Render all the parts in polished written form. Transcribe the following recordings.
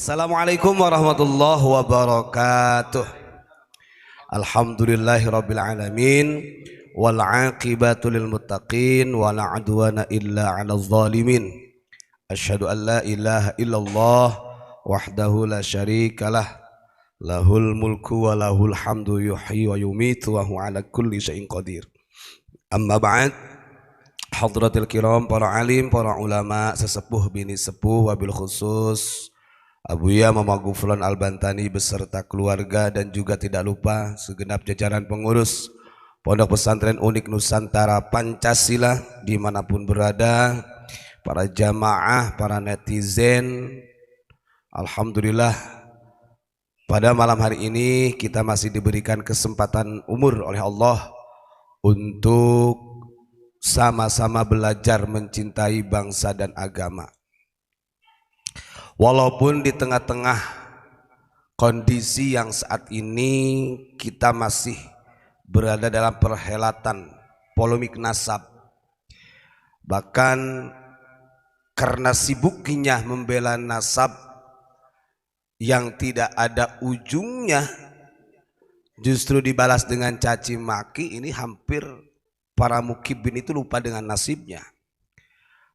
Assalamualaikum warahmatullahi wabarakatuh. Alhamdulillahirabbil alamin wal aqibatu lil muttaqin wala adwana illa 'alal zalimin. Asyhadu an la ilaha illallah wahdahu la syarikalah lahul mulku wa lahul hamdu yuhyi wa yumitu wa huwa 'ala kulli syai'in qadir. Amma ba'd. Hadratil kiram, para alim, para ulama, sesepuh bini sepuh, wabil khusus Abuya Mama Gufron Al-Bantani beserta keluarga, dan juga tidak lupa segenap jajaran pengurus Pondok Pesantren Unik Nusantara Pancasila dimanapun berada, para jamaah, para netizen. Alhamdulillah, pada malam hari ini kita masih diberikan kesempatan umur oleh Allah untuk sama-sama belajar mencintai bangsa dan agama. Walaupun di tengah-tengah kondisi yang saat ini kita masih berada dalam perhelatan polemik nasab, bahkan karena sibuknya membela nasab yang tidak ada ujungnya justru dibalas dengan caci maki, ini hampir para mukibin itu lupa dengan nasibnya.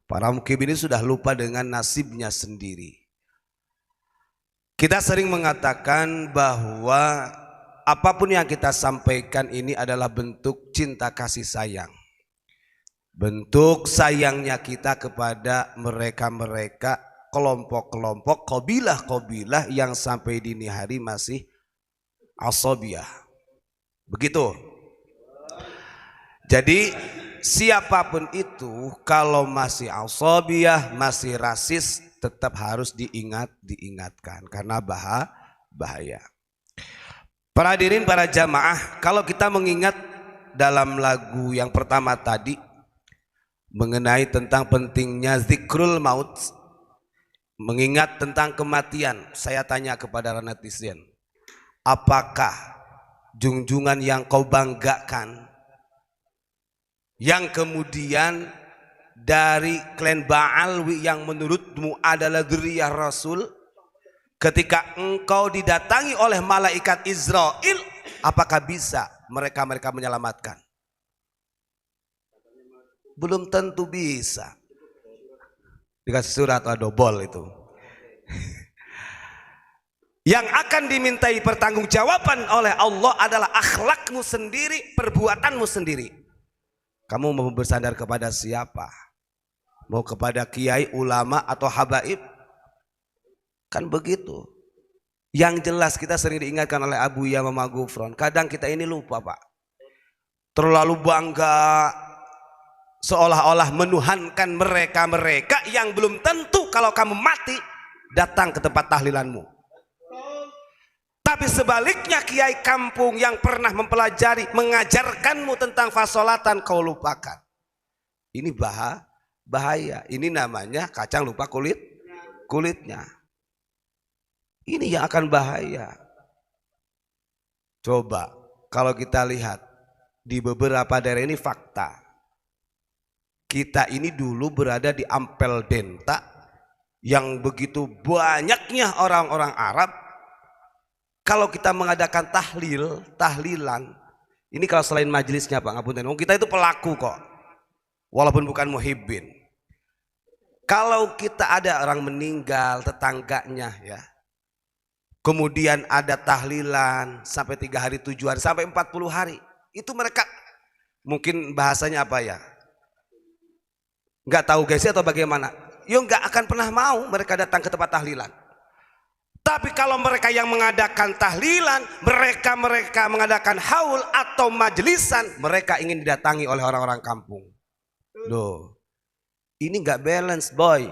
Para mukibin ini sudah lupa dengan nasibnya sendiri. Kita sering mengatakan bahwa apapun yang kita sampaikan ini adalah bentuk cinta kasih sayang. Bentuk sayangnya kita kepada mereka-mereka, kelompok-kelompok, kabilah-kabilah yang sampai dini hari masih asabiyah. Begitu. Jadi siapapun itu kalau masih asabiyah, masih rasis, tetap harus diingatkan karena bahaya. Para hadirin, para jamaah, kalau kita mengingat dalam lagu yang pertama tadi mengenai tentang pentingnya zikrul maut, mengingat tentang kematian, saya tanya kepada netizen, apakah junjungan yang kau banggakan yang kemudian dari klan Ba'alwi yang menurutmu adalah dzurriyyah Rasul, ketika engkau didatangi oleh malaikat Israel, apakah bisa mereka menyelamatkan? Belum tentu bisa. Dikasih surat adobol itu. Yang akan dimintai pertanggungjawaban oleh Allah adalah akhlakmu sendiri, perbuatanmu sendiri. Kamu mau bersandar kepada siapa? Mau kepada kiai, ulama, atau habaib? Kan begitu. Yang jelas kita sering diingatkan oleh Abuya Mama Gufron. Kadang kita ini lupa, Pak. Terlalu bangga seolah-olah menuhankan mereka-mereka yang belum tentu kalau kamu mati datang ke tempat tahlilanmu. Tapi sebaliknya kiai kampung yang pernah mempelajari, mengajarkanmu tentang fasolatan kau lupakan. Ini bahaya. Ini namanya kacang lupa kulitnya. Ini yang akan bahaya. Coba kalau kita lihat di beberapa daerah ini fakta. Kita ini dulu berada di Ampel Denta yang begitu banyaknya orang-orang Arab. Kalau kita mengadakan tahlilan, ini kalau selain majelisnya Pak, ngapunten, kita itu pelaku kok, walaupun bukan muhibbin. Kalau kita ada orang meninggal, tetangganya ya, kemudian ada tahlilan sampai 3 hari, 7 hari, sampai 40 hari, itu mereka mungkin bahasanya apa ya, nggak tahu guys atau bagaimana, yo nggak akan pernah mau mereka datang ke tempat tahlilan. Tapi kalau mereka yang mengadakan tahlilan, mereka mengadakan haul atau majlisan, mereka ingin didatangi oleh orang-orang kampung. Loh, ini nggak balance, boy.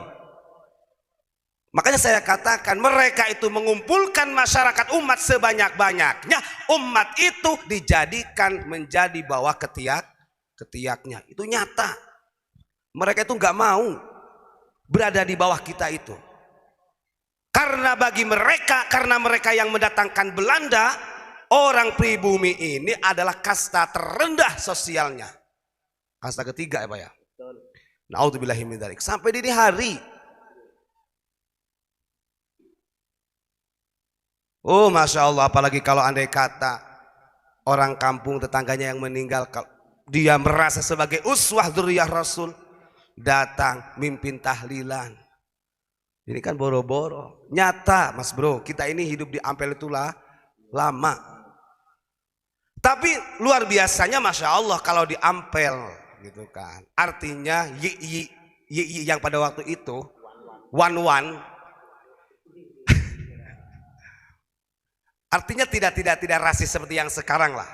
Makanya saya katakan mereka itu mengumpulkan masyarakat umat sebanyak-banyaknya. Umat itu dijadikan menjadi bawah ketiaknya. Itu nyata. Mereka itu nggak mau berada di bawah kita itu. Karena bagi mereka, karena mereka yang mendatangkan Belanda, orang pribumi ini adalah kasta terendah sosialnya. Kasta ketiga ya Pak ya. Na'udzubillahi min dzalik. Sampai dini hari Oh Masya Allah, apalagi kalau andai kata orang kampung tetangganya yang meninggal, dia merasa sebagai uswah dzurriyyah Rasul, datang mimpin tahlilan. Ini kan boro-boro. Nyata Mas Bro, kita ini hidup di Ampel itulah lama. Tapi luar biasanya Masya Allah kalau di Ampel gitu kan. Artinya yi yang pada waktu itu one artinya tidak rasis seperti yang sekarang lah.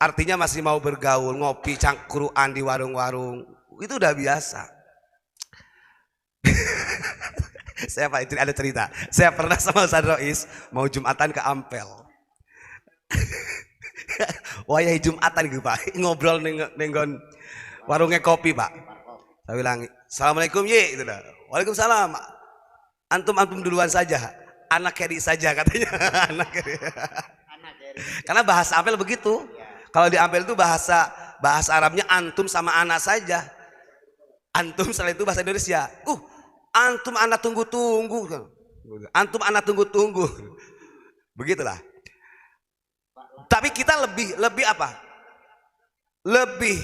Artinya masih mau bergaul, ngopi, cangkruan di warung-warung. Itu udah biasa. Saya Pak, itu ada cerita. Saya pernah sama Ustaz Rois mau Jumatan ke Ampel. Wayah Jumatan gitu Pak, ngobrol nenggon warungnya kopi Pak. Saya bilang, Assalamualaikum ye, gitu dah. Waalaikumsalam. Antum duluan saja, anak Keri saja katanya. Anak Keri. Karena bahasa Ampel begitu. Kalau di Ampel itu bahasa Arabnya antum sama anak saja. Antum setelah itu bahasa Indonesia. Antum anak tunggu-tunggu. Antum anak tunggu-tunggu. Begitulah. Tapi kita lebih apa? Lebih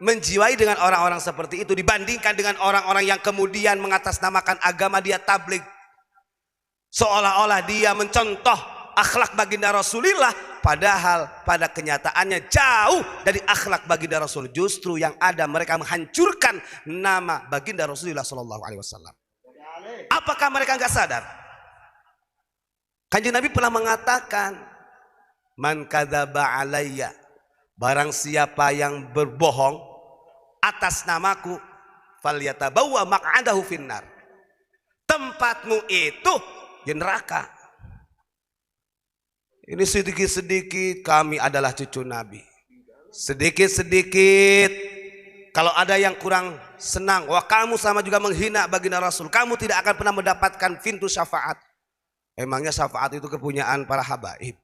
menjiwai dengan orang-orang seperti itu dibandingkan dengan orang-orang yang kemudian mengatasnamakan agama dia tabligh. Seolah-olah dia mencontoh akhlak baginda Rasulullah, padahal pada kenyataannya jauh dari akhlak baginda Rasul. Justru yang ada mereka menghancurkan nama baginda Rasulullah SAW. Apakah mereka nggak sadar? Kanjeng Nabi pernah mengatakan, man kadzaba alayya, barang siapa yang berbohong atas namaku, falyatabawwa maq'adahu finnar, tempatmu itu di neraka. Ini sedikit-sedikit kami adalah cucu Nabi. Sedikit-sedikit kalau ada yang kurang senang, wah kamu sama juga menghina baginda Rasul, kamu tidak akan pernah mendapatkan pintu syafaat. Emangnya syafaat itu kepunyaan para habaib,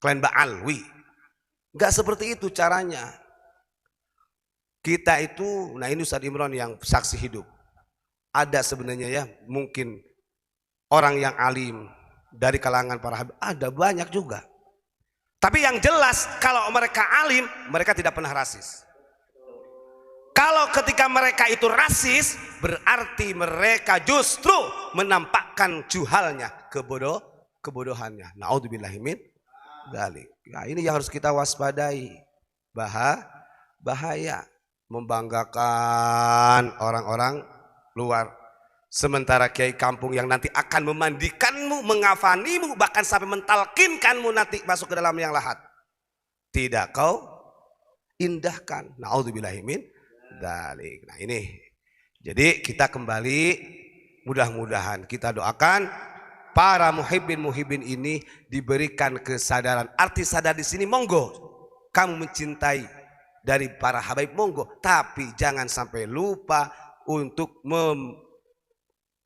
klan Ba'alwi? Enggak seperti itu caranya. Kita itu, nah ini Ustaz Imron yang saksi hidup. Ada sebenarnya ya, mungkin orang yang alim dari kalangan para habib, ada banyak juga. Tapi yang jelas kalau mereka alim, mereka tidak pernah rasis. Kalau ketika mereka itu rasis, berarti mereka justru menampakkan juhalnya, kebodohannya. Naudzubillahi min dzalik. Nah, ini yang harus kita waspadai. Bahaya membanggakan orang-orang luar. Sementara kiai kampung yang nanti akan memandikanmu, mengafanimu, bahkan sampai mentalkinkanmu nanti masuk ke dalam yang lahat, tidak kau indahkan. Naudzubillahi min dzalik. Nah ini, jadi kita kembali, mudah-mudahan kita doakan para muhibbin ini diberikan kesadaran. Arti sadar di sini, monggo kamu mencintai dari para habaib, monggo, tapi jangan sampai lupa untuk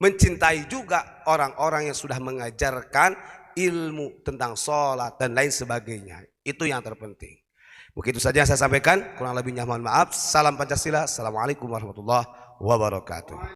mencintai juga orang-orang yang sudah mengajarkan ilmu tentang sholat dan lain sebagainya. Itu yang terpenting. Begitu saja yang saya sampaikan, kurang lebihnya mohon maaf. Salam Pancasila. Assalamualaikum warahmatullahi wabarakatuh.